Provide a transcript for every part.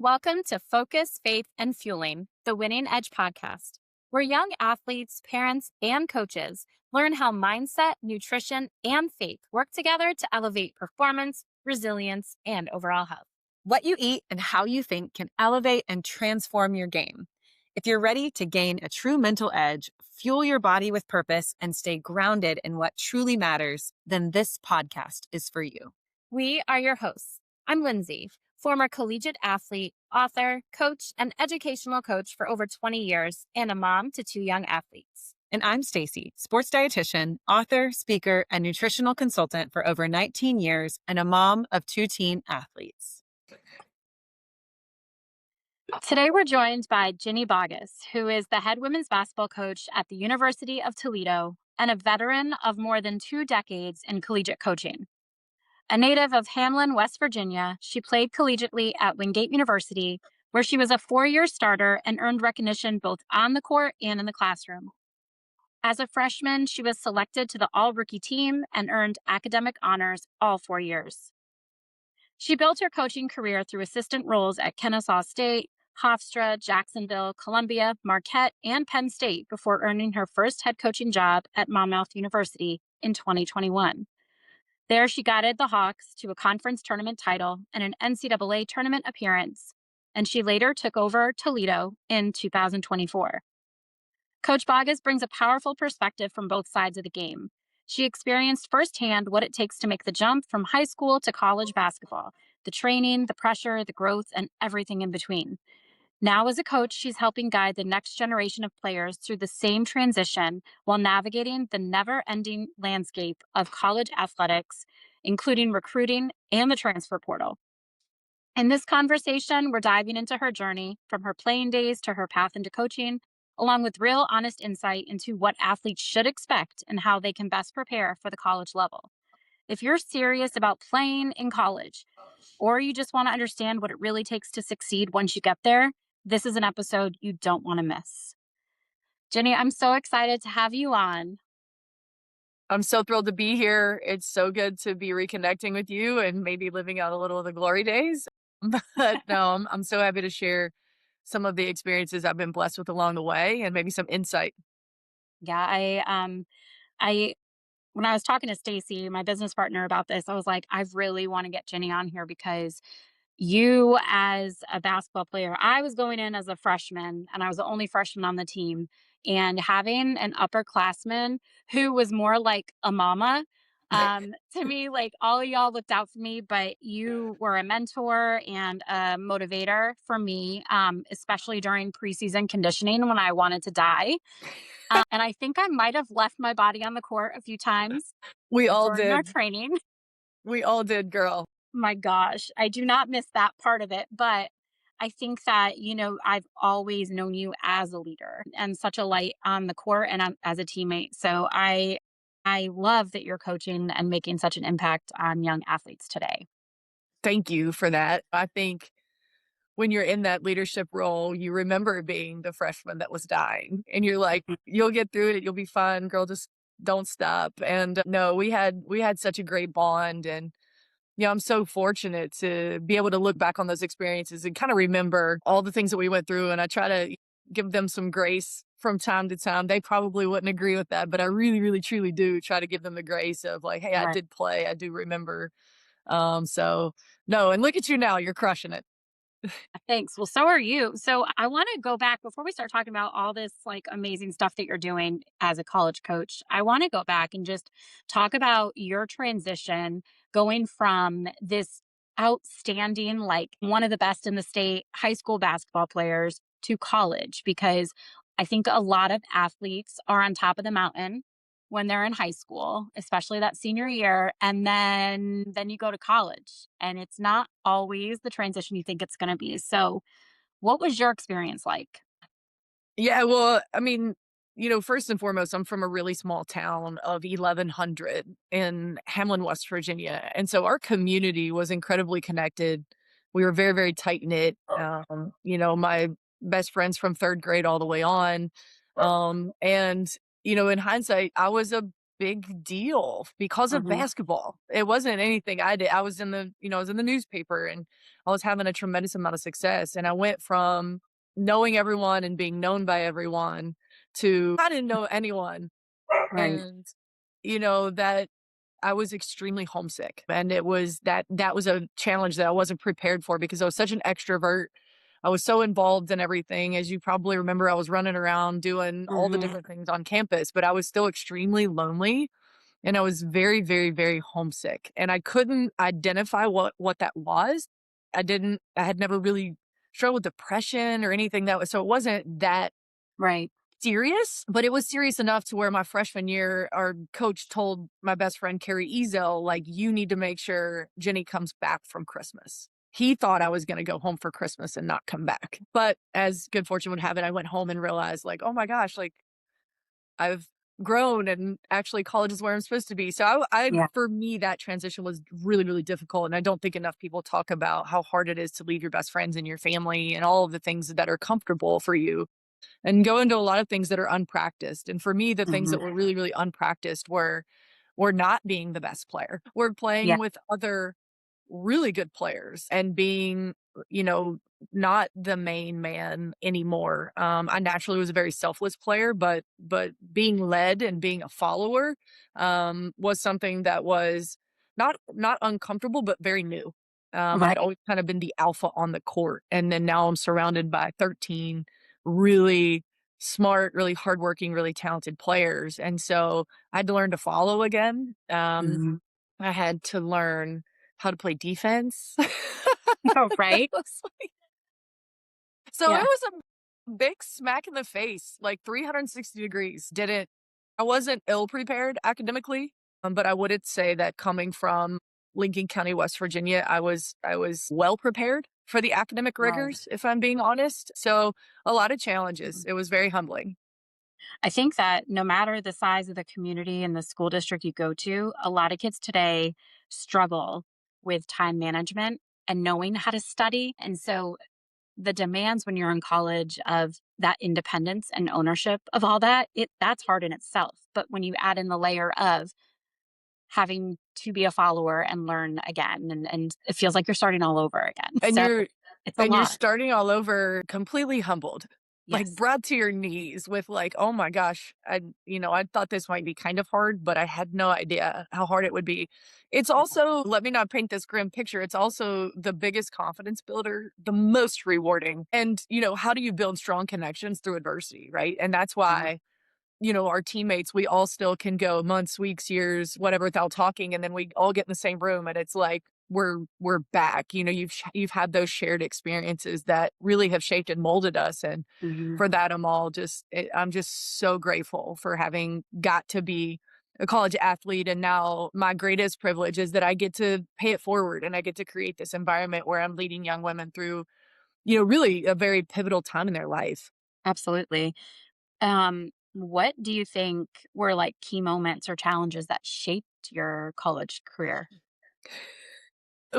Welcome to Focus, Faith, and Fueling, the Winning Edge podcast, where young athletes, parents, and coaches learn how mindset, nutrition, and faith work together to elevate performance, resilience, and overall health. What you eat and how you think can elevate and transform your game. If you're ready to gain a true mental edge, fuel your body with purpose, and stay grounded in what truly matters, then this podcast is for you. We are your hosts. I'm Lindsay, former collegiate athlete, author, coach, and educational coach for over 20 years, and a mom to two young athletes. And I'm Stacy, sports dietitian, author, speaker, and nutritional consultant for over 19 years, and a mom of two teen athletes. Today, we're joined by Ginny Boggess, who is the head women's basketball coach at the University of Toledo and a veteran of more than 2 decades in collegiate coaching. A native of Hamlin, West Virginia, she played collegiately at Wingate University, where she was a 4-year starter and earned recognition both on the court and in the classroom. As a freshman, she was selected to the all-rookie team and earned academic honors all 4 years. She built her coaching career through assistant roles at Kennesaw State, Hofstra, Jacksonville, Columbia, Marquette, and Penn State before earning her first head coaching job at Monmouth University in 2021. There, she guided the Hawks to a conference tournament title and an NCAA tournament appearance, and she later took over Toledo in 2024. Coach Bogges brings a powerful perspective from both sides of the game. She experienced firsthand what it takes to make the jump from high school to college basketball, the training, the pressure, the growth, and everything in between. Now, as a coach, she's helping guide the next generation of players through the same transition while navigating the never-ending landscape of college athletics, including recruiting and the transfer portal. In this conversation, we're diving into her journey from her playing days to her path into coaching, along with real, honest insight into what athletes should expect and how they can best prepare for the college level. If you're serious about playing in college, or you just want to understand what it really takes to succeed once you get there, this is an episode you don't want to miss. Ginny, I'm so excited to have you on. I'm so thrilled to be here. It's so good to be reconnecting with you and maybe living out a little of the glory days. But no, I'm so happy to share some of the experiences I've been blessed with along the way and maybe some insight. Yeah, I when I was talking to Stacy, my business partner, about this, I was like, I really want to get Ginny on here because you, as a basketball player, I was going in as a freshman and I was the only freshman on the team. And having an upperclassman who was more like a mama, to me, like all of y'all looked out for me, but you were a mentor and a motivator for me, especially during preseason conditioning when I wanted to die. And I think I might have left my body on the court a few times We all during our did. training. We all did, girl. My gosh, I do not miss that part of it, but I think that, I've always known you as a leader and such a light on the court and as a teammate. So I love that you're coaching and making such an impact on young athletes today. Thank you for that. I think when you're in that leadership role, you remember being the freshman that was dying and you're like, you'll get through it. You'll be fine, girl. Just don't stop. And no, we had such a great bond. And yeah, I'm so fortunate to be able to look back on those experiences and kind of remember all the things that we went through. And I try to give them some grace from time to time. They probably wouldn't agree with that, but I really, really, truly do try to give them the grace of like, hey, I Right. did play. I do remember. So no, and look at you now, you're crushing it. Thanks. Well, so are you. So I want to go back before we start talking about all this like amazing stuff that you're doing as a college coach. I want to go back and just talk about your transition going from this outstanding, like one of the best in the state high school basketball players to college, because I think a lot of athletes are on top of the mountain when they're in high school, especially that senior year, and then you go to college, and it's not always the transition you think it's going to be. So, what was your experience like? Yeah, well, I mean, first and foremost, I'm from a really small town of 1,100 in Hamlin, West Virginia. And so our community was incredibly connected. We were very, very tight knit. My best friends from third grade all the way on. And in hindsight, I was a big deal because of Mhm. basketball. It wasn't anything I did. I was in the, I was in the newspaper and I was having a tremendous amount of success. And I went from knowing everyone and being known by everyone to I didn't know anyone. Right. And, that I was extremely homesick. And that was a challenge that I wasn't prepared for because I was such an extrovert. I was so involved in everything. As you probably remember, I was running around doing all the Mhm. different things on campus, but I was still extremely lonely and I was very, very, very homesick. And I couldn't identify what that was. I had never really struggled with depression or anything that was so it wasn't that Right. serious, but it was serious enough to where my freshman year, our coach told my best friend, Carrie Ezel, like, you need to make sure Jenny comes back from Christmas. He thought I was going to go home for Christmas and not come back. But as good fortune would have it, I went home and realized, like, oh my gosh, like, I've grown and actually college is where I'm supposed to be. So Yeah. for me, that transition was really, really difficult. And I don't think enough people talk about how hard it is to leave your best friends and your family and all of the things that are comfortable for you and go into a lot of things that are unpracticed. And for me, the things that Mhm. were really, really unpracticed were not being the best player. We're Yeah. playing with other really good players and being, you know, not the main man anymore. I naturally was a very selfless player, but being led and being a follower was something that was not uncomfortable, but very new. I'd Right. always kind of been the alpha on the court, and then now I'm surrounded by 13 really smart, really hardworking, really talented players, and so I had to learn to follow again. Mhm. I had to learn how to play defense. Oh, right? Was like so it Yeah. was a big smack in the face, like 360 degrees. Didn't I wasn't ill prepared academically, but I wouldn't say that coming from Lincoln County, West Virginia, I was well prepared for the academic Right. rigors, if I'm being honest. So a lot of challenges. Mhm. It was very humbling. I think that no matter the size of the community and the school district you go to, a lot of kids today struggle with time management and knowing how to study. And so the demands when you're in college of that independence and ownership of all that, that's hard in itself. But when you add in the layer of having to be a follower and learn again, and it feels like you're starting all over again. And So you're it's a and you're lot. starting all over completely humbled, like, Yes. brought to your knees with, like, "Oh my gosh, I thought this might be kind of hard, but I had no idea how hard it would be." It's also let me not paint this grim picture, it's also the biggest confidence builder, the most rewarding, and, how do you build strong connections through adversity, right? And that's Mhm. why our teammates, we all still can go months, weeks, years, whatever, without talking, and then we all get in the same room, and it's like we're back. You've had those shared experiences that really have shaped and molded us, and Mhm. for that, I'm just so grateful for having got to be a college athlete, and now my greatest privilege is that I get to pay it forward, and I get to create this environment where I'm leading young women through, really a very pivotal time in their life. Absolutely. What do you think were like key moments or challenges that shaped your college career?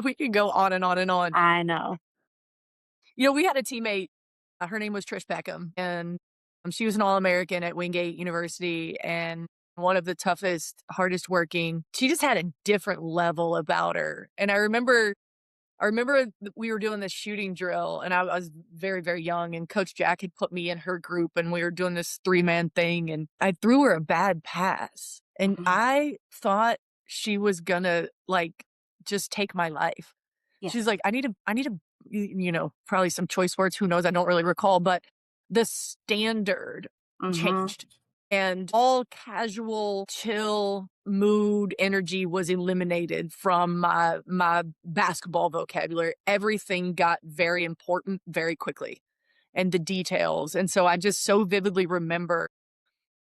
We can go on and on and on. I know. We had a teammate, her name was Trish Peckham, and she was an All-American at Wingate University and one of the toughest, hardest working. She just had a different level about her. And I remember we were doing this shooting drill, and I was very, very young, and Coach Jack had put me in her group, and we were doing this three-man thing, and I threw her a bad pass, and Mhm. I thought she was gonna, like, just take my life. She's Yes. like, I need to, probably some choice words, who knows, I don't really recall, but the standard Mhm. changed. And all casual, chill mood, energy was eliminated from my basketball vocabulary. Everything got very important very quickly and the details. And so I just so vividly remember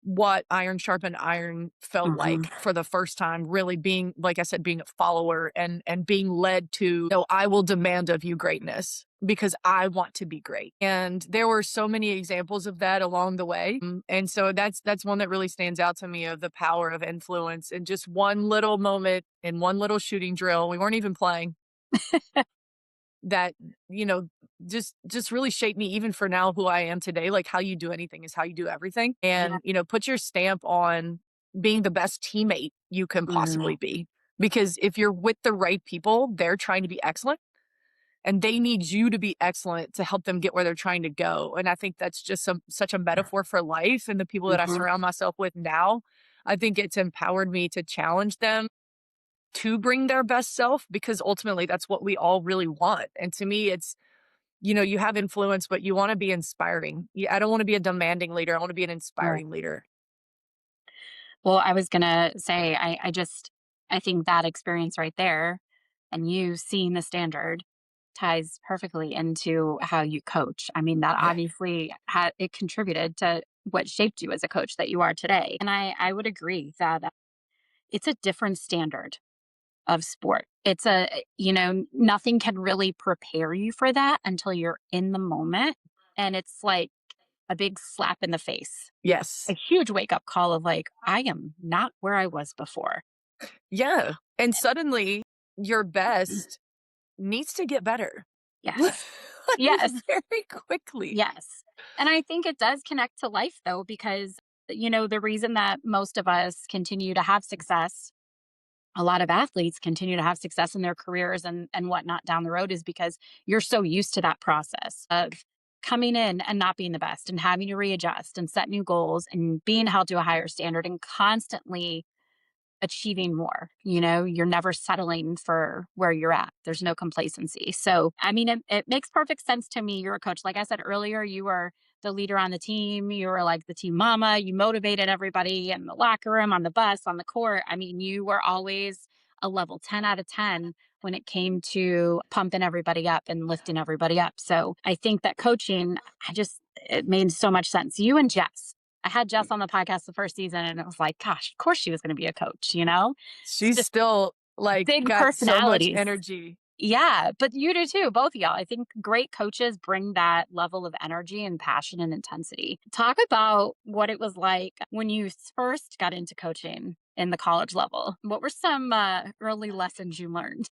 what iron sharpened iron felt Mhm. like for the first time, really being, like I said, being a follower and being led to, no, I will demand of you greatness because I want to be great. And there were so many examples of that along the way. And so that's one that really stands out to me of the power of influence in just one little moment in one little shooting drill. We weren't even playing that, you know, just really shaped me even for now who I am today. Like how you do anything is how you do everything. Yeah. And, put your stamp on being the best teammate you can Mhm. possibly be. Because if you're with the right people, they're trying to be excellent and they need you to be excellent to help them get where they're trying to go. And I think that's just such a metaphor for life and the people that I Mhm. surround myself with now. I think it's empowered me to challenge them to bring their best self because ultimately that's what we all really want. And to me, it's, you have influence, but you want to be inspiring. I don't want to be a demanding leader. I want to be an Right. inspiring leader. Well, I was gonna say, I think that experience right there, and you seeing the standard ties perfectly into how you coach. I mean, that Yeah. obviously it contributed to what shaped you as a coach that you are today. And I would agree that it's a different standard of sport. It's nothing can really prepare you for that until you're in the moment. And it's like a big slap in the face, a Yes. huge wake up call of like, I am not where I was before. Yeah. And suddenly your best needs to get better. Yes. Like Yes. very quickly. Yes. And I think it does connect to life though, because, the reason that most of us continue to have success, a lot of athletes continue to have success in their careers and whatnot down the road is because you're so used to that process of coming in and not being the best and having to readjust and set new goals and being held to a higher standard and constantly achieving more. You're never settling for where you're at. There's no complacency. So, I mean, it makes perfect sense to me. You're a coach. Like I said earlier, you were the leader on the team. You were like the team mama. You motivated everybody in the locker room, on the bus, on the court. I mean, you were always a level 10 out of 10 when it came to pumping everybody up and lifting everybody up. So I think that coaching, it made so much sense. You and Jess, I had Jess on the podcast the first season and it was like, gosh, of course she was going to be a coach, It's She's just still like big got so much personalities. energy. Yeah, but you do too, both of y'all. I think great coaches bring that level of energy and passion and intensity. Talk about what it was like when you first got into coaching in the college level. What were some early lessons you learned?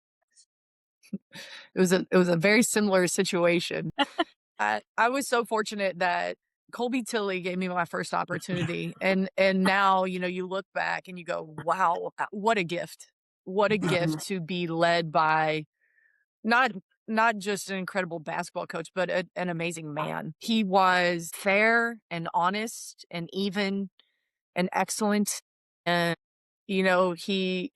It was a very similar situation. I was so fortunate that Colby Tilley gave me my first opportunity, and now, you look back and you go, "Wow, what a gift. What a Mhm. gift to be led by not not just an incredible basketball coach, but an amazing man." He was fair and honest and even and excellent, and he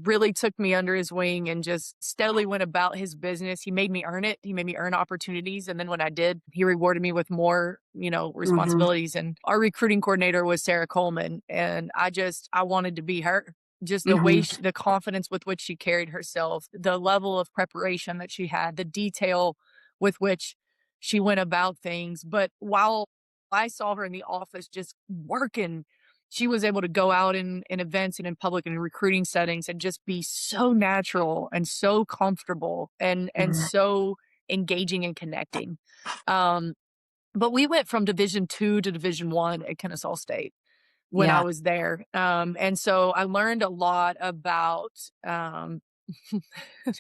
really took me under his wing and just steadily went about his business. He made me earn it. He made me earn opportunities. And then when I did, he rewarded me with more, Mhm. responsibilities. And our recruiting coordinator was Sarah Coleman. And I wanted to be her. Just the way, Mhm. the confidence with which she carried herself, the level of preparation that she had, the detail with which she went about things. But while I saw her in the office just working, she was able to go out in events and in public and in recruiting settings and just be so natural and so comfortable and Mhm. so engaging and connecting. Um, but we went from Division 2 to Division 1 at Kennesaw State when I Yeah. was there. And so I learned a lot about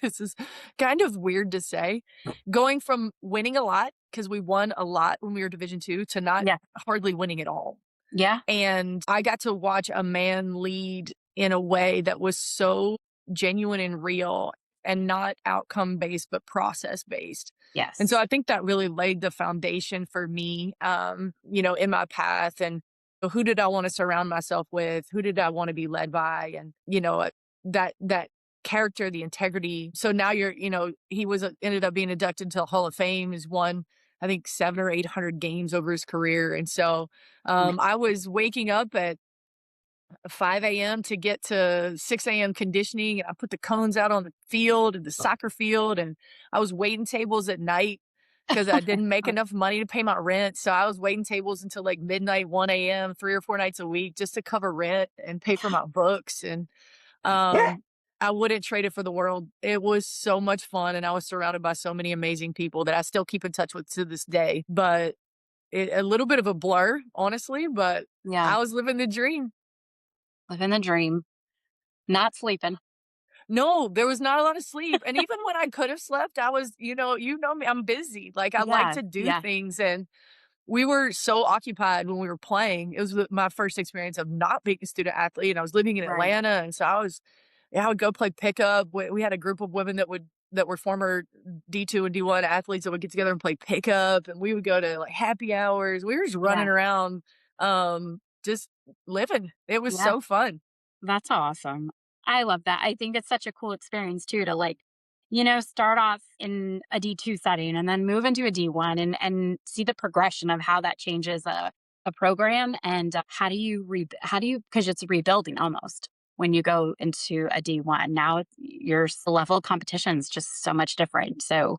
this is kind of weird to say, going from winning a lot because we won a lot when we were Division 2 to not Yeah. hardly winning at all. Yeah. And I got to watch a man lead in a way that was so genuine and real and not outcome based, but process based. And so Yes. I think that really laid the foundation for me, in my path. And who did I want to surround myself with? Who did I want to be led by? And, that character, the integrity. So now he ended up being inducted to the Hall of Fame. He's won, I think, 700 or 800 games over his career. And so I was waking up at 5 a.m. to get to 6 a.m. conditioning. And I put the cones out on the field and the soccer field. And I was waiting tables at night because I didn't make enough money to pay my rent. So I was waiting tables until like midnight, 1 a.m., 3 or 4 nights a week just to cover rent and pay for my books. And I wouldn't trade it for the world. It was so much fun. And I was surrounded by so many amazing people that I still keep in touch with to this day. But a little bit of a blur, honestly, but Yeah. I was living the dream. Living the dream, not sleeping. No, there was not a lot of sleep, and even when I could have slept, I was, you know me, I'm busy, like, I like Yeah. to do Yeah. things, and we were so occupied when we were playing. It was my first experience of not being a student athlete, and I was living in Right. Atlanta, and so yeah, I would go play pickup. We had a group of women that were former D2 and D1 athletes that would get together and play pickup, and we would go to like happy hours. We were just running Yeah. around, just living. It was Yeah. so fun. That's awesome. I love that. I think it's such a cool experience too to like, you know, start off in a D2 setting and then move into a D1 and see the progression of how that changes a program and how do you because it's rebuilding almost when you go into a D1. Now the level of competition is just so much different. So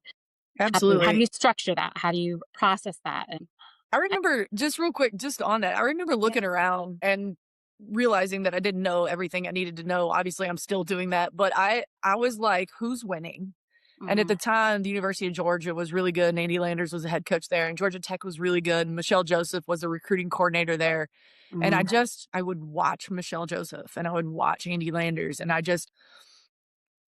how do Absolutely. you structure that? How do you process that? And I I, remember just real quick, just on that, I remember yeah. looking around and realizing that I didn't know everything I needed to know. Obviously, I'm still doing that, but I was like, who's winning? And at Hmm. the time, the University of Georgia was really good, and Andy Landers was the head coach there, and Georgia Tech was really good, and Michelle Joseph was the recruiting coordinator there. And Hmm. I would watch Michelle Joseph and I would watch Andy Landers, and I just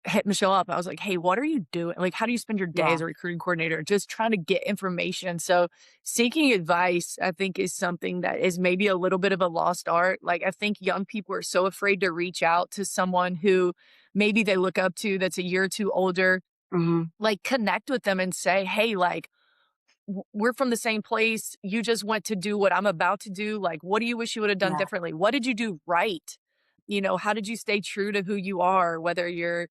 hit Michelle up. I was like, "Hey, what are you doing? Like, how do you spend your day Yeah. as a recruiting coordinator?" Just trying to get information. So, seeking advice, I think, is something that is maybe a little bit of a lost art. Like, I think young people are so afraid to reach out to someone who maybe they look up to that's a year or two older. Hmm. Like, connect with them and say, "Hey, like, we're from the same place. You just went to do what I'm about to do. Like, what do you wish you would have done Yeah. differently? What did you do right? How did you stay true to who you are, whether you're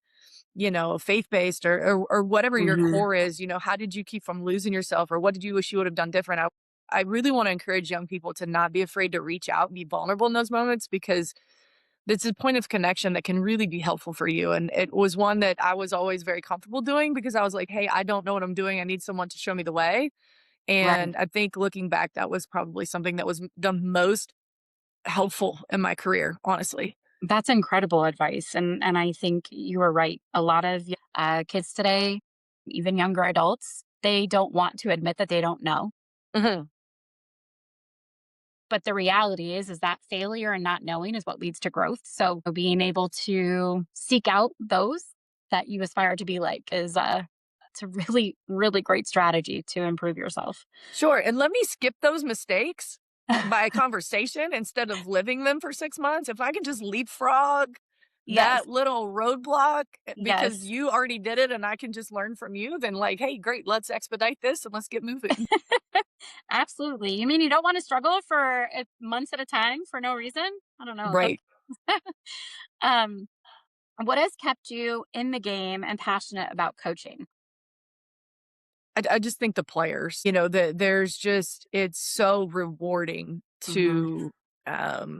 faith-based or whatever your Hmm. core is, how did you keep from losing yourself or what did you wish you would have done different? I really want to encourage young people to not be afraid to reach out and be vulnerable in those moments because it's a point of connection that can really be helpful for you. And it was one that I was always very comfortable doing because I was like, hey, I don't know what I'm doing. I need someone to show me the way. Right. And I think looking back, that was probably something that was the most helpful in my career, honestly. That's incredible advice, and I think you are right. A lot of kids today, even younger adults, they don't want to admit that they don't know. Mhm. But the reality is that failure and not knowing is what leads to growth. So being able to seek out those that you aspire to be like is it's a really really great strategy to improve yourself. Sure, and let me skip those mistakes by conversation instead of living them for 6 months. If I can just leapfrog Yes. that little roadblock, because Yes. you already did it and I can just learn from you, then, like, "Hey, great, let's expedite this and let's get moving." Absolutely. You mean you don't want to struggle for months at a time for no reason? I don't know. Right. Um, what has kept you in the game and passionate about coaching? I just think the players, there's just it's so rewarding Hmm. to,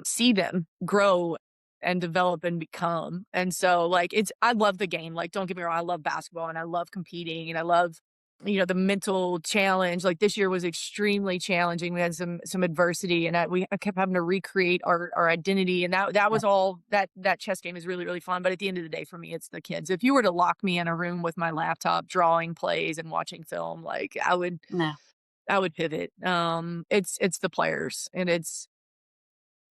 see them grow and develop and become, and so, like, I love the game, like, don't get me wrong, I love basketball, and I love competing, and I love, the mental challenge, like, this year was extremely challenging, we had some adversity, and I kept having to recreate our identity, and that was all that chess game is really, really fun, but at the end of the day, for me, it's the kids. If you were to lock me in a room with my laptop drawing plays and watching film, like, No. I would pivot. It's the players, and it's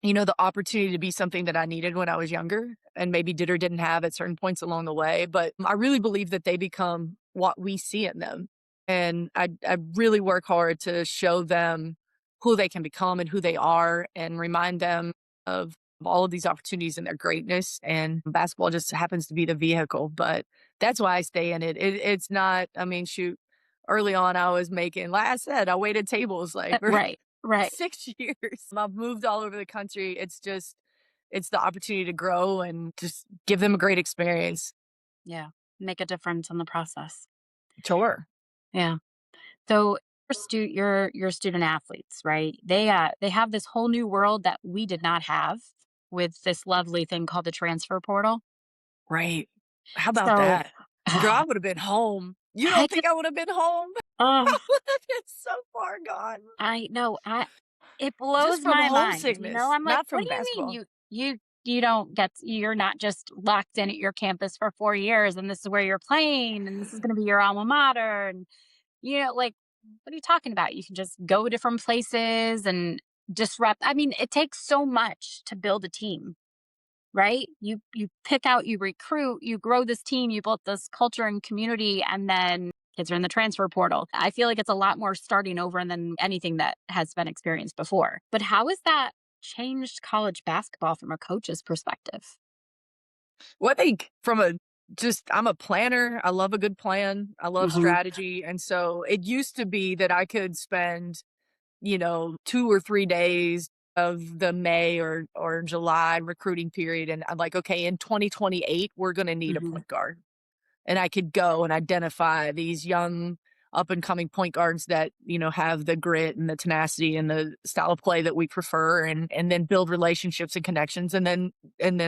the opportunity to be something that I needed when I was younger and maybe did or didn't have at certain points along the way. But I really believe that they become what we see in them. And I really work hard to show them who they can become and who they are and remind them of all of these opportunities and their greatness. And basketball just happens to be the vehicle. But that's why I stay in it. It's not, I mean, shoot, early on I was making, like I said, I waited tables like for Right. Right. 6 years. I've moved all over the country. It's the opportunity to grow and just give them a great experience. Yeah. Make a difference in the process. Sure. Yeah. So your student athletes, right? They have this whole new world that we did not have with this lovely thing called the transfer portal. Right. How about So that? Girl, I would have been home. You I don't just think I would have been home? oh, I would have been so far gone. I know. I It Just blows from my mind, you know? homesickness, I'm like, not "What from do you mean basketball. you don't get you're not just locked in at your campus for 4 years and this is where you're playing and this is gonna be your alma mater and like, what are you talking about? You can just go different places and disrupt. I mean, it takes so much to build a team, right? You pick out, you recruit, you grow this team, you build this culture and community, and then kids are in the transfer portal. I feel like it's a lot more starting over than anything that has been experienced before. But how has that changed college basketball from a coach's perspective? Well, I think from a just I'm a planner. I love a good plan. I love Mhm. strategy. And so it used to be that I could spend, 2 or 3 days of the May or July recruiting period. And I'm like, okay, in 2028, we're gonna need a Mhm. point guard. And I could go and identify these young up and coming point guards that, have the grit and the tenacity and the style of play that we prefer, and then build relationships and connections. And then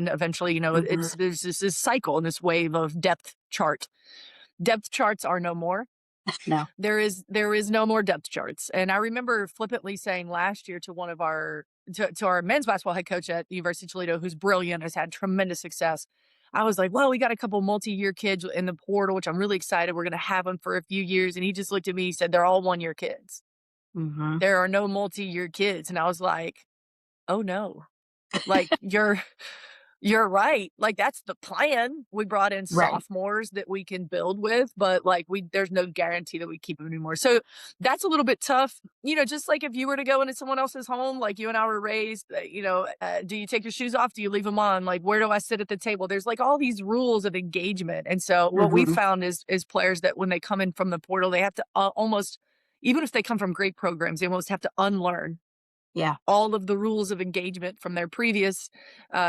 eventually, Mhm. it's there's this cycle and this wave of depth chart. Depth charts are no more. No. There is no more depth charts. And I remember flippantly saying last year to one of our to our men's basketball head coach at the University of Toledo, who's brilliant, has had tremendous success. I was like, well, we got a couple multi-year kids in the portal, which I'm really excited. We're gonna have them for a few years. And he just looked at me, he said, they're all 1 year kids. Mhm. There are no multi-year kids. And I was like, oh no. Like you're right. Like, that's the plan. We brought in Right. sophomores that we can build with, but, like, we there's no guarantee that we keep them anymore. So, that's a little bit tough. Just like if you were to go into someone else's home, like you and I were raised, do you take your shoes off? Do you leave them on? Like, where do I sit at the table? There's, like, all these rules of engagement. And so what we Mhm. found is players that when they come in from the portal, they have to, almost, even if they come from great programs, they almost have to unlearn Yeah. all of the rules of engagement from their previous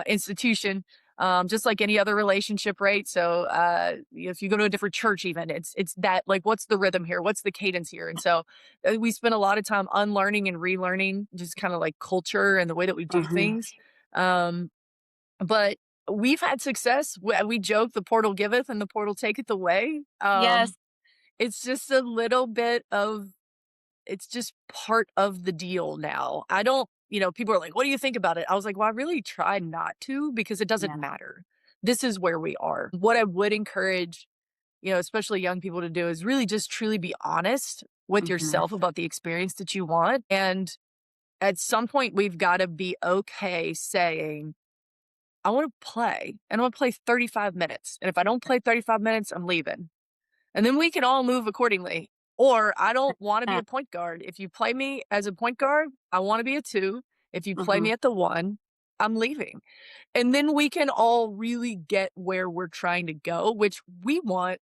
institution, just like any other relationship, right? So if you go to a different church, even it's that, like, what's the rhythm here? What's the cadence here? And so we spend a lot of time unlearning and relearning, just kind of like culture and the way that we do Mhm. things. Um, but we've had success. We joke, the portal giveth and the portal taketh away. Yes. It's just a little bit of it's just part of the deal now. I don't people are like, "What do you think about it?" I was like, "Well, I really try not to because it doesn't Yeah. matter. This is where we are." What I would encourage, especially young people to do is really just truly be honest with Mhm. yourself about the experience that you want. And at some point, we've got to be okay saying, "I want to play and I want to play 35 minutes. And if I don't play 35 minutes, I'm leaving." And then we can all move accordingly. Or I don't want to be Uh, a point guard. If you play me as a point guard, I want to be a two. If you play mhm. me at the one, I'm leaving. And then we can all really get where we're trying to go, which we want.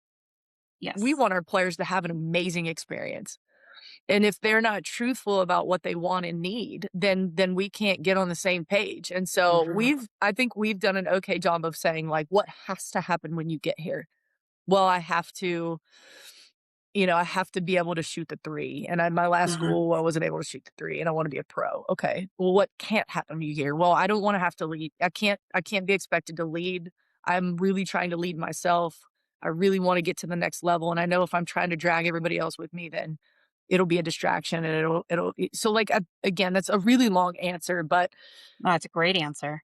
We Yes. want our players to have an amazing experience. And if they're not truthful about what they want and need, then we can't get on the same page. And so Mhm. I think we've done an okay job of saying, like, what has to happen when you get here? Well, I have to be able to shoot the three. And at my last Mhm. school, I wasn't able to shoot the three, and I want to be a pro. Okay. Well, what can't happen to you here? Well, I don't want to have to lead. I can't be expected to lead. I'm really trying to lead myself. I really want to get to the next level. And I know if I'm trying to drag everybody else with me, then it'll be a distraction, and so, like, again, that's a really long answer, but Oh, that's a great answer.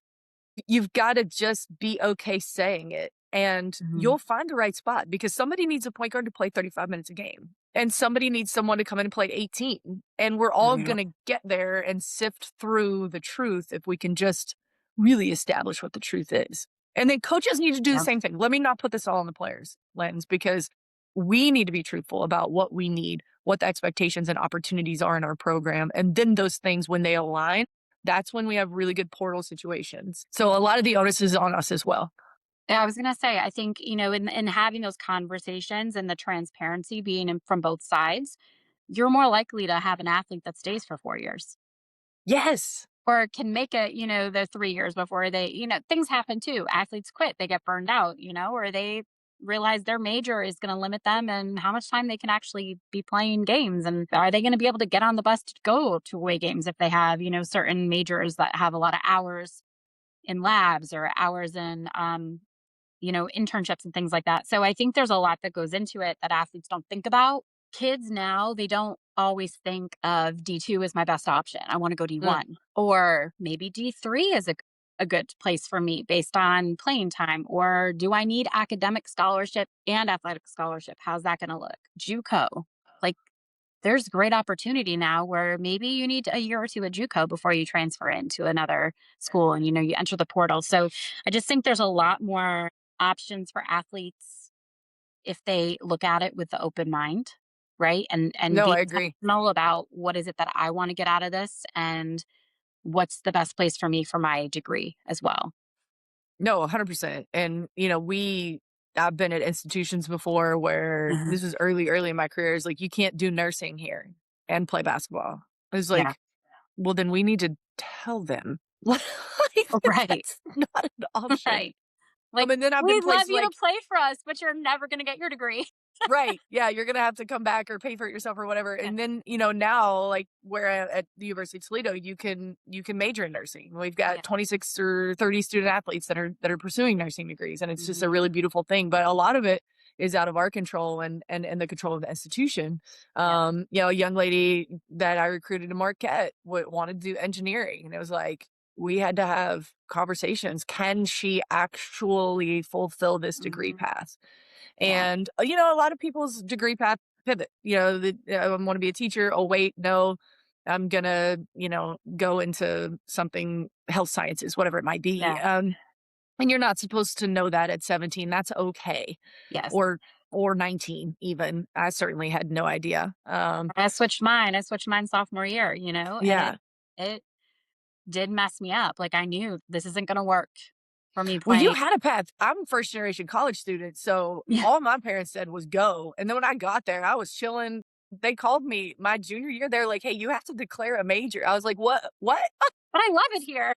you've gotta just be okay saying it, and Mhm. you'll find the right spot because somebody needs a point guard to play 35 minutes a game, and somebody needs someone to come in and play 18, and we're all Yeah. gonna get there and sift through the truth if we can just really establish what the truth is. And then coaches need to do the Yeah. same thing. Let me not put this all on the players' lens because we need to be truthful about what we need, what the expectations and opportunities are in our program, and then those things, when they align, that's when we have really good portal situations. So a lot of the onus is on us as well. Yeah, I was gonna say, I think, in having those conversations and the transparency being from both sides, you're more likely to have an athlete that stays for 4 years Yes. or can make it, the 3 years before things happen too. Athletes quit, they get burned out, or they realize their major is going to limit them and how much time they can actually be playing games. And are they going to be able to get on the bus to go to away games if they have, certain majors that have a lot of hours in labs or hours in internships and things like that. So I think there's a lot that goes into it that athletes don't think about. Kids now, they don't always think of D2 as my best option. I want to go Mm. D1 or maybe D3 is a good place for me based on playing time. Or do I need academic scholarship and athletic scholarship? How's that going to look? JUCO. Like there's great opportunity now where maybe you need a year or two at JUCO before you transfer into another school and you enter the portal. So I just think there's a lot more options for athletes if they look at it with the open mind, right? And No, be I agree. intentional about what is it that I want to get out of this and what's the best place for me for my degree as well. No, 100%. And, I've been at institutions before where Mhm. this was early in my career. It's like, you can't do nursing here and play basketball. It's Yeah. like, well, then we need to tell them. Right. That's not an option. Right. Like, And then I've been we'd love places you to like, play for us, but you're never going to get your degree. right. Yeah, you're gonna have to come back or pay for it yourself or whatever. Yeah. And then, now, like where at the University of Toledo, you can major in nursing. We've got Yeah. 26 or 30 student athletes that are pursuing nursing degrees, and it's just a Mhm. really beautiful thing. But a lot of it is out of our control and the control of the institution. Yes. A young lady that I recruited to Marquette wanted to do engineering, and it was like we had to have conversations. Can she actually fulfill this degree Mhm. path? Yeah. And, a lot of people's degree path pivot, I want to be a teacher. Oh, wait, no, I'm going to, go into something health sciences, whatever it might be. Yeah. And you're not supposed to know that at 17. That's okay. Yes. Or 19 even. I certainly had no idea. I switched mine. I switched mine sophomore year, and it Yeah. it did mess me up. Like I knew this isn't going to work for me Well, you playing. had a path. I'm a first generation college student, so Yeah. all my parents said was go. And then when I got there, I was chilling. They called me my junior year. They're like, "Hey, you have to declare a major." I was like, "What? What?" But I love it here.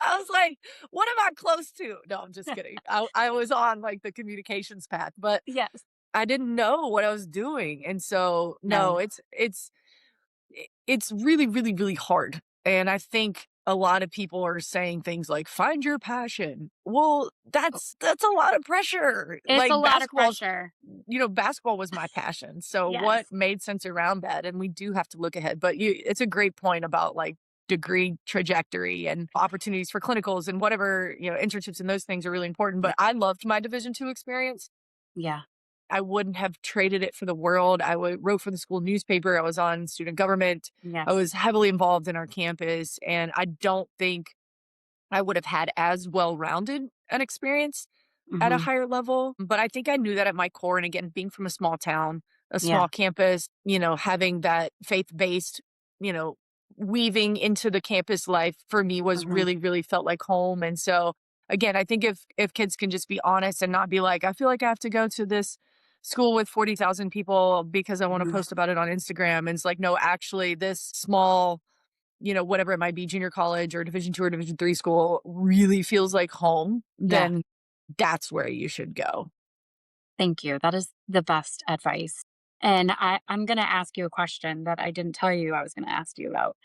I was like, "What am I close to?" No, I'm just kidding. I was on like the communications path, but Yes. I didn't know what I was doing, and so no, No. it's really, really, really hard. And I think a lot of people are saying things like, find your passion. Well, that's a lot of pressure. It's a Like lot of pressure. basketball was my passion. So what Yes. made sense around that? And we do have to look ahead. But it's a great point about like degree trajectory and opportunities for clinicals and whatever, internships and those things are really important. Yeah. But I loved my Division II experience. Yeah. I wouldn't have traded it for the world. Wrote for the school newspaper. I was on student government. I Yes. was heavily involved in our campus, and I don't think I would have had as well-rounded an experience at a Mhm. higher level. But I think I knew that at my core. And again, being from a small town, a Yeah. small campus, having that faith-based, you know, weaving into the campus life for me was Mhm. really, really felt like home. And so again, I think if kids can just be honest and not be like, I feel like I have to go to this school with 40,000 people because I want to Mhm. post about it on Instagram. And it's like, no, actually this small, whatever it might be, junior college or Division II or Division III school really feels like home, Yeah. then that's where you should go. Thank you. That is the best advice. And I'm going to ask you a question that I didn't tell you I was going to ask you about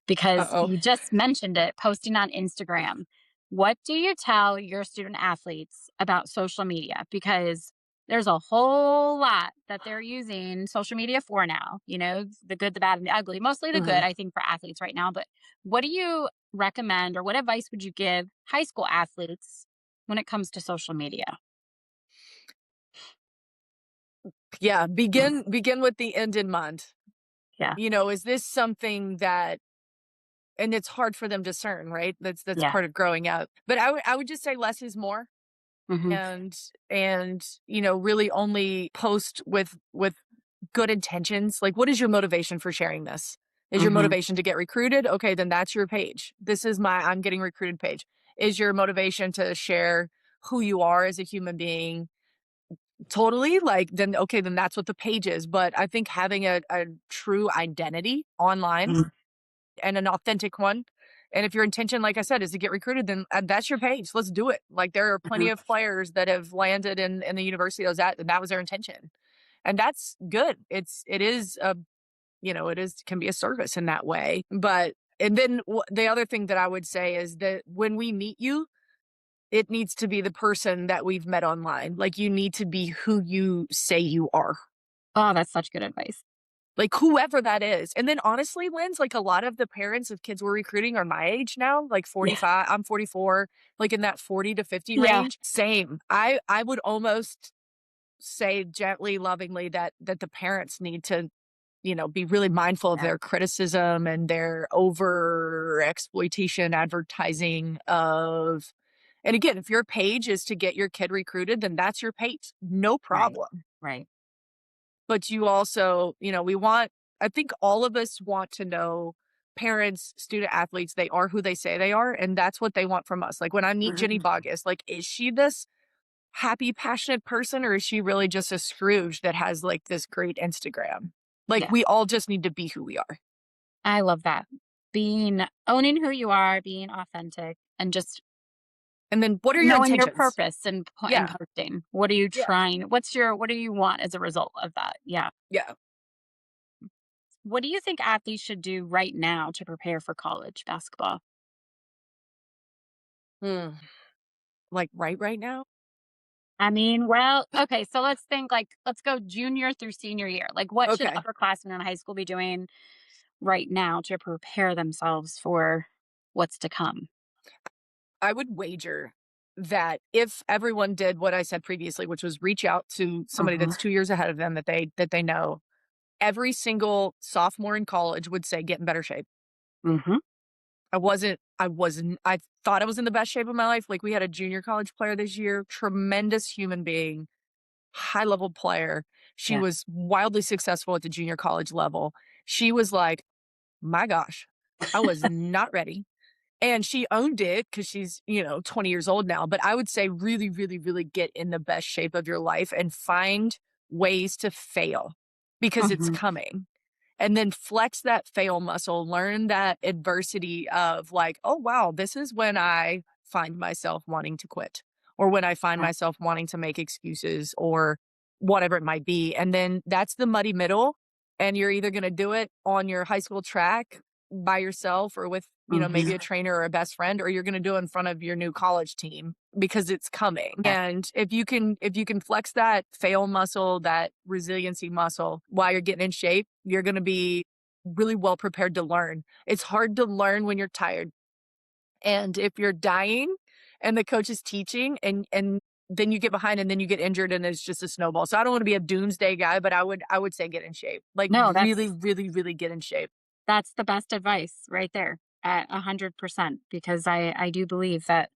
because Uh-oh. you just mentioned it posting on Instagram. What do you tell your student athletes about social media? Because there's a whole lot that they're using social media for now, the good, the bad, and the ugly. Mostly the good, Mhm. I think, for athletes right now. But what do you recommend or what advice would you give high school athletes when it comes to social media? Yeah, begin with the end in mind. Yeah. Is this something that, and it's hard for them to discern, right? That's Yeah. part of growing up. But I would just say less is more. Hmm. And really only post with good intentions. Like, what is your motivation for sharing this? Is your Hmm. motivation to get recruited? Okay, then that's your page. This is my I'm getting recruited page. Is your motivation to share who you are as a human being? Totally. Like, then okay, then that's what the page is. But I think having a true identity online and an authentic one. And if your intention, like I said, is to get recruited, then that's your page. Let's do it. Like, there are plenty Hmm. of players that have landed in the university I was at, and that was their intention. And that's good. It is can be a service in that way. But and then the other thing that I would say is that when we meet you, it needs to be the person that we've met online. Like, you need to be who you say you are. Oh, that's such good advice. Like, whoever that is. And then honestly, Linz, like, a lot of the parents of kids we're recruiting are my age now, like Yeah. 45. I'm 44, like in that 40 to 50 Yeah. range. Same. I would almost say gently, lovingly that the parents need to, be really mindful of Yeah. their criticism and their over exploitation advertising of And again, if your page is to get your kid recruited, then that's your page. No Right. problem. Right. But you also, I think all of us want to know parents, student athletes, they are who they say they are. And that's what they want from us. Like when I meet Ginny Mhm. Boggess, like, is she this happy, passionate person or is she really just a Scrooge that has like this great Instagram? Like Yeah. we all just need to be who we are. I love that. Owning who you are, being authentic, and just And then what are your knowing your intentions? purpose and Yeah. posting. What are you Yeah. trying? What do you want as a result of that? Yeah. Yeah. What do you think athletes should do right now to prepare for college basketball? Hmm. Like right now? I mean, well, okay, so let's go junior through senior year. Like what should Okay. upperclassmen in high school be doing right now to prepare themselves for what's to come? I would wager that if everyone did what I said previously, which was reach out to somebody Mhm. that's 2 years ahead of them that they know, every single sophomore in college would say, "Get in better shape." Mhm. I thought I was in the best shape of my life. Like, we had a junior college player this year, tremendous human being, high level player. She Yeah. was wildly successful at the junior college level. She was like, "My gosh, I was not ready." And she owned it because she's, 20 years old now. But I would say really, really, really get in the best shape of your life and find ways to fail because it's Mhm. coming. And then flex that fail muscle, learn that adversity of like, oh, wow, this is when I find myself wanting to quit or when I find Yeah. myself wanting to make excuses or whatever it might be. And then that's the muddy middle. And you're either going to do it on your high school track by yourself or with, maybe Mhm. a trainer or a best friend, or you're going to do it in front of your new college team because it's coming. Yeah. And if you can flex that fail muscle, that resiliency muscle while you're getting in shape, you're going to be really well prepared to learn. It's hard to learn when you're tired. And if you're dying and the coach is teaching and then you get behind and then you get injured and it's just a snowball. So I don't want to be a doomsday guy, but I would say get in shape. Like No, really, really, really get in shape. that's the best advice right there at 100% because I do believe that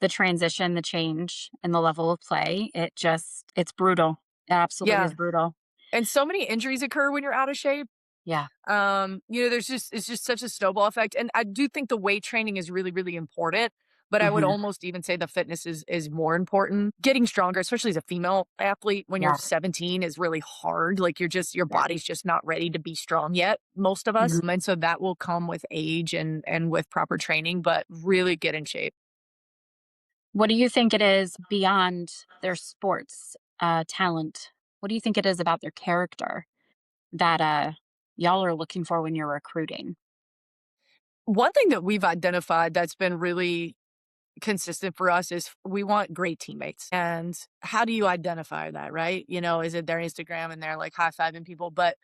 the transition, the change, and the level of play, it's brutal. It absolutely Yeah. is brutal. And so many injuries occur when you're out of shape. Yeah. It's just such a snowball effect. And I do think the weight training is really, really important. But I would Mhm. almost even say the fitness is more important. Getting stronger, especially as a female athlete when you're Yeah. 17 is really hard. Like your Yeah. body's just not ready to be strong yet, most of us. Mhm. And so that will come with age and with proper training, but really get in shape. What do you think it is beyond their sports, talent? What do you think it is about their character that, y'all are looking for when you're recruiting? One thing that we've identified that's been really consistent for us is we want great teammates. And how do you identify that, right? Is it their Instagram and they're like high-fiving people? But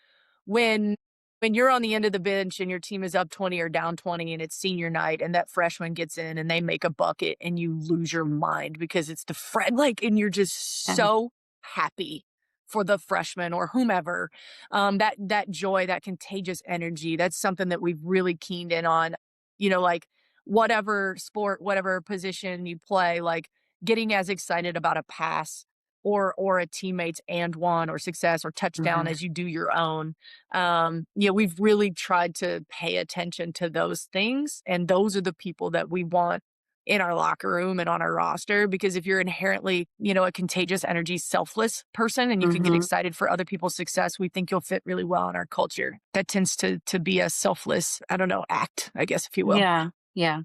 when when you're on the end of the bench and your team is up 20 or down 20 and it's senior night and that freshman gets in and they make a bucket and you lose your mind because it's the friend like and you're just Yeah. so happy for the freshman or whomever. That joy, that contagious energy, that's something that we've really keened in on. Like whatever sport, whatever position you play, like getting as excited about a pass or a teammate's and one or success or touchdown Mhm. as you do your own. We've really tried to pay attention to those things, and those are the people that we want in our locker room and on our roster. Because if you're inherently, a contagious energy, selfless person, and you can get Mhm. excited for other people's success, we think you'll fit really well in our culture. That tends to be a selfless, I don't know, act, I guess, if you will. Yeah. Yeah.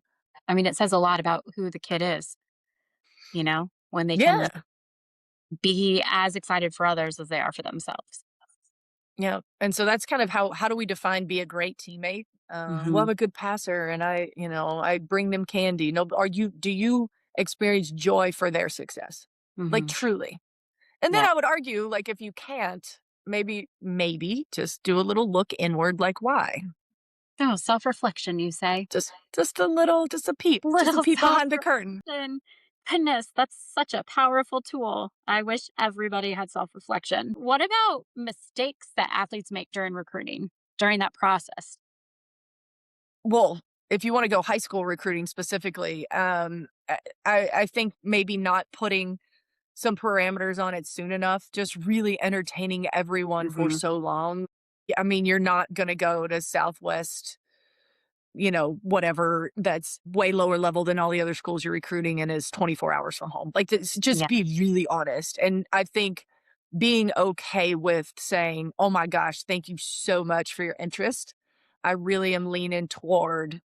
I mean, it says a lot about who the kid is, when they can Yeah. be as excited for others as they are for themselves. Yeah, and so that's kind of how do we define be a great teammate? Well, I'm Mhm. a good passer, and I bring them candy. No, do you experience joy for their success, like Mhm. truly? And then Yeah. I would argue, like if you can't, maybe just do a little look inward, like why? Oh, self-reflection, you say? Just a Little peep behind the curtain. self-reflection. Goodness, that's such a powerful tool. I wish everybody had self-reflection. What about mistakes that athletes make during recruiting, during that process? Well, if you want to go high school recruiting specifically, I think maybe not putting some parameters on it soon enough, just really entertaining everyone for Mhm. so long. I mean, you're not going to go to Southwest, whatever that's way lower level than all the other schools you're recruiting and is 24 hours from home. Like, just Yeah. be really honest. And I think being okay with saying, oh my gosh, thank you so much for your interest. I really am leaning toward,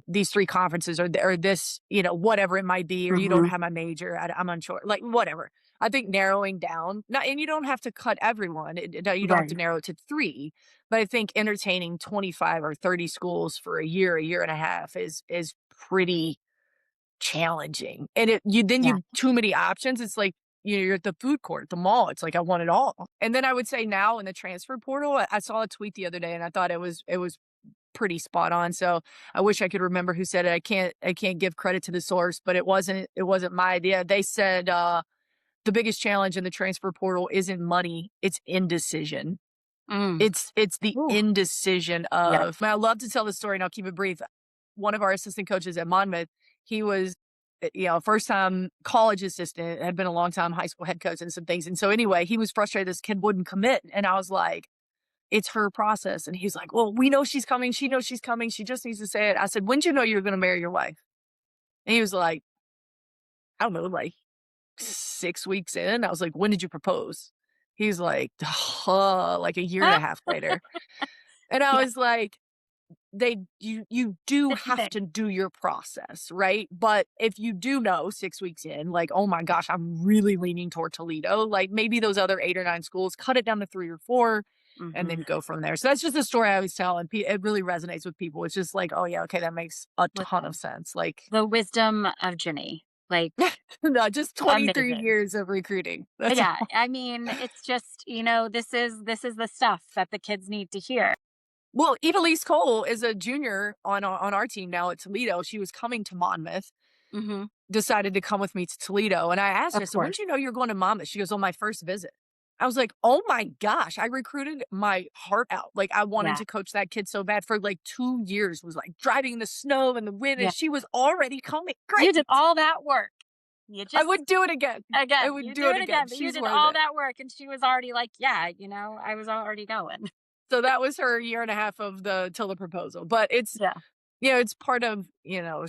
these three conferences or this, whatever it might be, or you don't Mhm. have my major. I'm unsure, like whatever. I think narrowing down, not, and you don't have to cut everyone. You don't have to Right. narrow it to three, but I think entertaining 25 or 30 schools for a year and a half is pretty challenging. And Yeah. you too many options. It's like, you're at the food court, at the mall. It's like I want it all. And then I would say now in the transfer portal, I saw a tweet the other day and I thought it was pretty spot on. So I wish I could remember who said it. I can't give credit to the source, but it wasn't my idea. They said the biggest challenge in the transfer portal isn't money, it's indecision. Mm. It's the Ooh. indecision Yeah. of, I love to tell the story and I'll keep it brief. One of our assistant coaches at Monmouth, he was, first time college assistant, had been a long time high school head coach and some things. And so anyway, he was frustrated this kid wouldn't commit. And I was like, it's her process. And he's like, well, we know she's coming. She knows she's coming. She just needs to say it. I said, when did you know you were going to marry your wife? And he was like, I don't know, like 6 weeks in. I was like, when did you propose? He's like, like a year and a half later. And I Yeah. was like, you do It's have big. to do your process, right? But if you do know 6 weeks in, like, oh my gosh, I'm really leaning toward Toledo, like maybe those other 8 or 9 schools, cut it down to 3 or 4 and Mhm. then go from there. So that's just the story I always tell. And it really resonates with people. It's just like, oh yeah, okay, that makes a ton of Listen, sense. Like, the wisdom of Ginny, like, no, just 23 amazing. years of recruiting. That's Yeah, all. I mean, it's just, this is the stuff that the kids need to hear. Well, Evilise Cole is a junior on our team now at Toledo. She was coming to Monmouth, Mhm. decided to come with me to Toledo. And I asked her, I Of said, when course. did you know you were going to Monmouth? She goes, on my first visit. I was like, oh my gosh, I recruited my heart out. Like, I wanted Yeah. to coach that kid so bad for like 2 years, was like driving in the snow and the wind, Yeah. and she was already coming. You did Great. all that work. You I just would do it again. I again, would you do do it it again, again. but you She's did worth all it. that work and she was already like, "Yeah, I was already going." So that was her year and a half of till the proposal. But it's, Yeah. it's part of,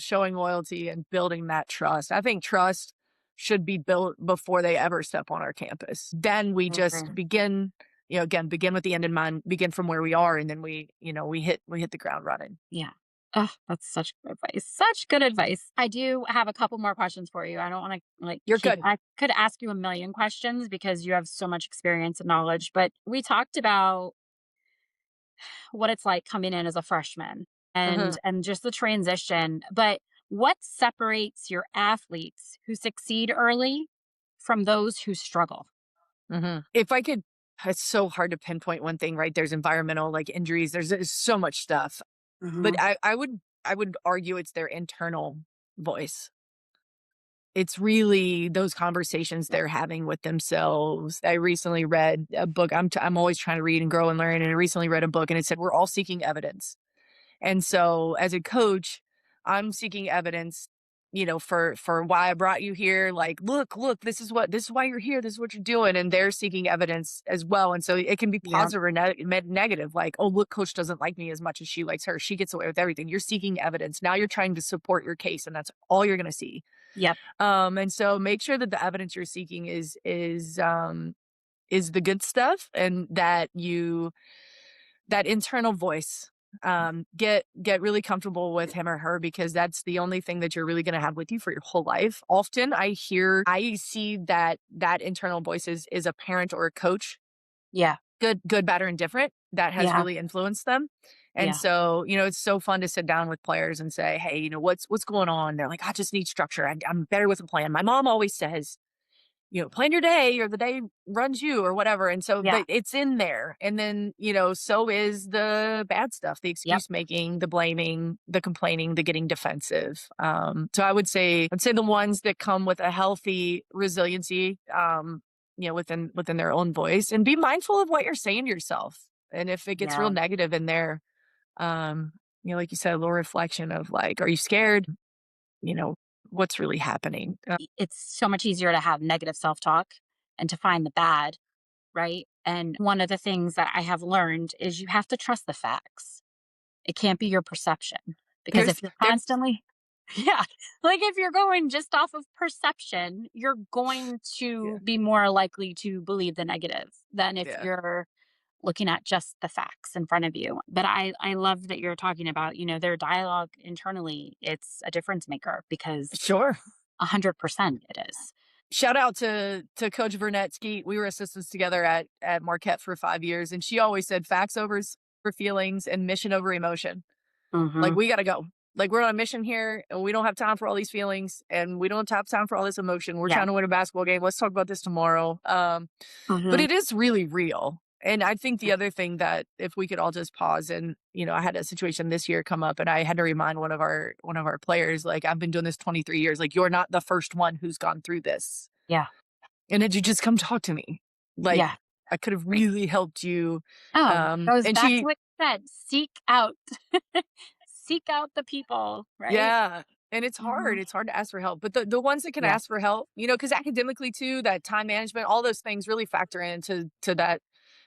showing loyalty and building that trust. I think trust should be built before they ever step on our campus. Then we I agree. just begin, again, begin with the end in mind, begin from where we are, and then we hit the ground running. Yeah. Oh, that's such good advice. Such good advice. I do have a couple more questions for you. I don't want to You're good. I could ask you a million questions because you have so much experience and knowledge, but we talked about what it's like coming in as a freshman Uh-huh. and just the transition, but what separates your athletes who succeed early from those who struggle? If I could, it's so hard to pinpoint one thing, right? There's environmental, like injuries, there's so much stuff. But Mhm. I would argue it's their internal voice. It's really those conversations Yeah. they're having with themselves. I recently read a book. I'm always trying to read and grow and learn, and I recently read a book, and it said we're all seeking evidence. And so as a coach, I'm seeking evidence, for why I brought you here. Like, look, this is why you're here. This is what you're doing. And they're seeking evidence as well. And so it can be Yeah. positive or negative. Like, oh, look, coach doesn't like me as much as she likes her. She gets away with everything. You're seeking evidence. Now you're trying to support your case, and that's all you're going to see. Yep. And so make sure that the evidence you're seeking is the good stuff, and that internal voice. Get really comfortable with him or her, because that's the only thing that you're really going to have with you for your whole life. Often I see that internal voice is a parent or a coach, Yeah. good, bad, or indifferent, that has Yeah. really influenced them. And Yeah. so, it's so fun to sit down with players and say, hey, what's going on? They're like, I just need structure. I'm better with a plan. My mom always says, plan your day, or the day runs you, or whatever. And so, Yeah. but it's in there. And then, so is the bad stuff, the Yep. excuse making, the blaming, the complaining, the getting defensive. So I'd say the ones that come with a healthy resiliency, within their own voice, and be mindful of what you're saying to yourself. And if it gets real Yeah. negative in there, um, like you said, a little reflection of like, are you scared? You know, what's really happening? It's so much easier to have negative self-talk and to find the bad, right? And one of the things that I have learned is you have to trust the facts. It can't be your perception, because There's if you're there constantly yeah, like if you're going just off of perception, you're going yeah, to be more likely to believe the negative than if yeah. you're looking at just the facts in front of you. But I love that you're talking about, their dialogue internally. It's a difference maker because Sure. 100% it is. Shout out to Coach Vernetsky. We were assistants together at Marquette for 5 years, and she always said facts over feelings and mission over emotion. Like, Mhm. we gotta go. Like, we're on a mission here, and we don't have time for all these feelings, and we don't have time for all this emotion. We're Yeah. trying to win a basketball game. Let's talk about this tomorrow. But Mhm. it is really real. And I think the other thing that if we could all just pause and, I had a situation this year come up and I had to remind one of our players, like, I've been doing this 23 years. Like, you're not the first one who's gone through this. Yeah. And did you just come talk to me? Like, Yeah. I could have really helped you. Oh, goes And back to she what you said, seek out seek out the people, right? Yeah, and it's hard. Mhm. It's hard to ask for help, but the ones that can Yeah. ask for help, because academically too, that time management, all those things really factor into that.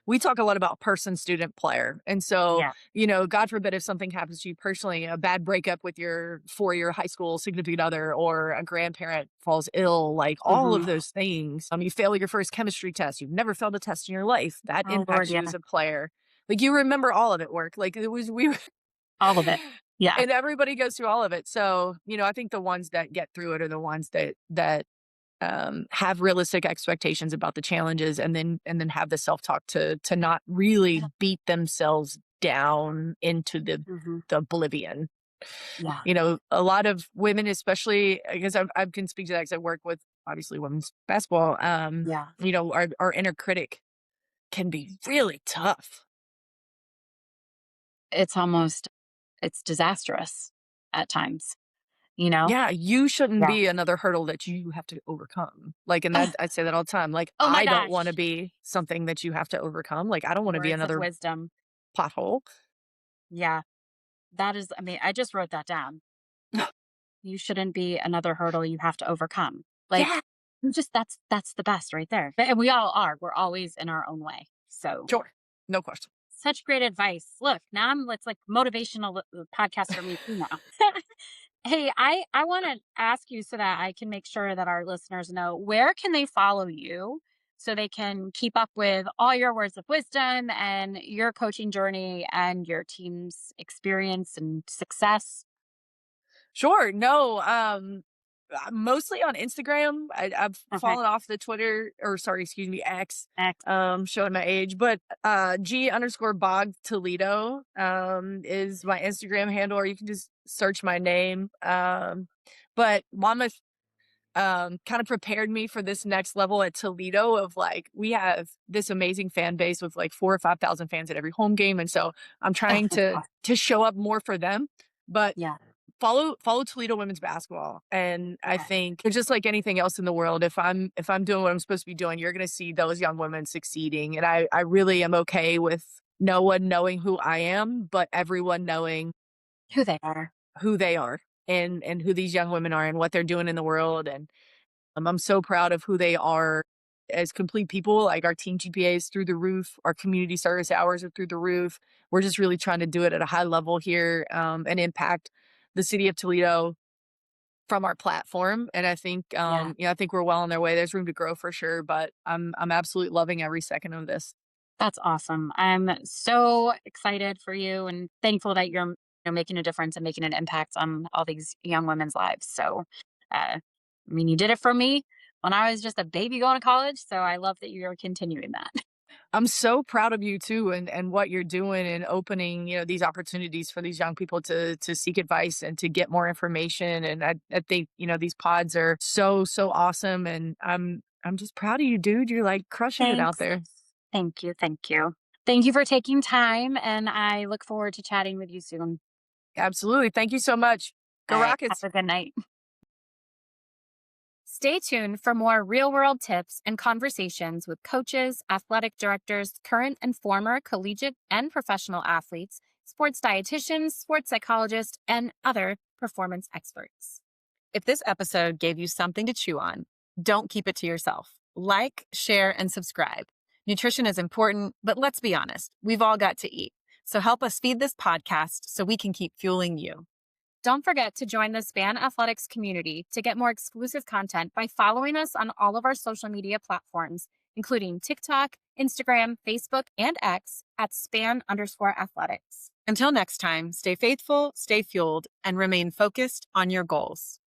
We talk a lot about person, student, player, and so Yeah. God forbid if something happens to you personally, a bad breakup with your 4-year high school significant other, or a grandparent falls ill, like all of Mhm. those things. You fail your first chemistry test, you've never failed a test in your life, that Oh, Lord, impacts you yeah. as a player. Like, you remember all of it, work like it was we All of it. Yeah. and everybody goes through all of it. So, I think the ones that get through it are the ones that have realistic expectations about the challenges, and then have the self-talk to not really beat themselves down into Mhm. the oblivion. Yeah. A lot of women, especially because I can speak to that because I work with obviously women's basketball. Yeah. Our inner critic can be really tough. It's disastrous at times, you know? Yeah, you shouldn't Yeah. be another hurdle that you have to overcome. Like, and Ugh, that I say that all the time. Like, oh my I don't wanna gosh. be something that you have to overcome. Like, I don't wanna be Words of another wisdom. pothole. Yeah. That is, I mean, I just wrote that down. You shouldn't be another hurdle you have to overcome. Like, Yeah, just that's the best right there. And we all are. We're always in our own way. So sure. No question. such great advice. Look, now it's like motivational podcast for me too now. Hey, I want to ask you so that I can make sure that our listeners know, where can they follow you so they can keep up with all your words of wisdom and your coaching journey and your team's experience and success. Sure. No, mostly on Instagram. I've Okay. fallen off the Twitter, or sorry, excuse me, X, X. showing my age, but G_Bog Toledo is my Instagram handle, or you can just search my name. But Monmouth kind of prepared me for this next level at Toledo of, like, we have this amazing fan base with like 4 or 5,000 fans at every home game. And so I'm Oh, trying that's to awesome. show up more for them. But Yeah. follow Toledo women's basketball. And I Okay. think it's just like anything else in the world. If I'm doing what I'm supposed to be doing, you're gonna see those young women succeeding. And I really am okay with no one knowing who I am, but everyone knowing Who they are. who they are, and who these young women are and what they're doing in the world. And I'm so proud of who they are as complete people. Like, our team GPA is through the roof. Our community service hours are through the roof. We're just really trying to do it at a high level here, and impact the city of Toledo from our platform. And I think, Yeah. I think we're well on their way. There's room to grow for sure, but I'm absolutely loving every second of this. That's awesome. I'm so excited for you and thankful that you're making a difference and making an impact on all these young women's lives. So, I mean, you did it for me when I was just a baby going to college. So I love that you're continuing that. I'm so proud of you too, and what you're doing and opening, these opportunities for these young people to seek advice and to get more information. And I think, these pods are so, so awesome. And I'm just proud of you, dude. You're like crushing it out Thanks. there. Thank you. Thank you. Thank you for taking time. And I look forward to chatting with you soon. Absolutely. Thank you so much. Go All right. Have Rockets. a good night. Stay tuned for more real world tips and conversations with coaches, athletic directors, current and former collegiate and professional athletes, sports dietitians, sports psychologists, and other performance experts. If this episode gave you something to chew on, don't keep it to yourself. Like, share, and subscribe. Nutrition is important, but let's be honest, we've all got to eat. So help us feed this podcast so we can keep fueling you. Don't forget to join the Span Athletics community to get more exclusive content by following us on all of our social media platforms, including TikTok, Instagram, Facebook, and X at @span_athletics. Until next time, stay faithful, stay fueled, and remain focused on your goals.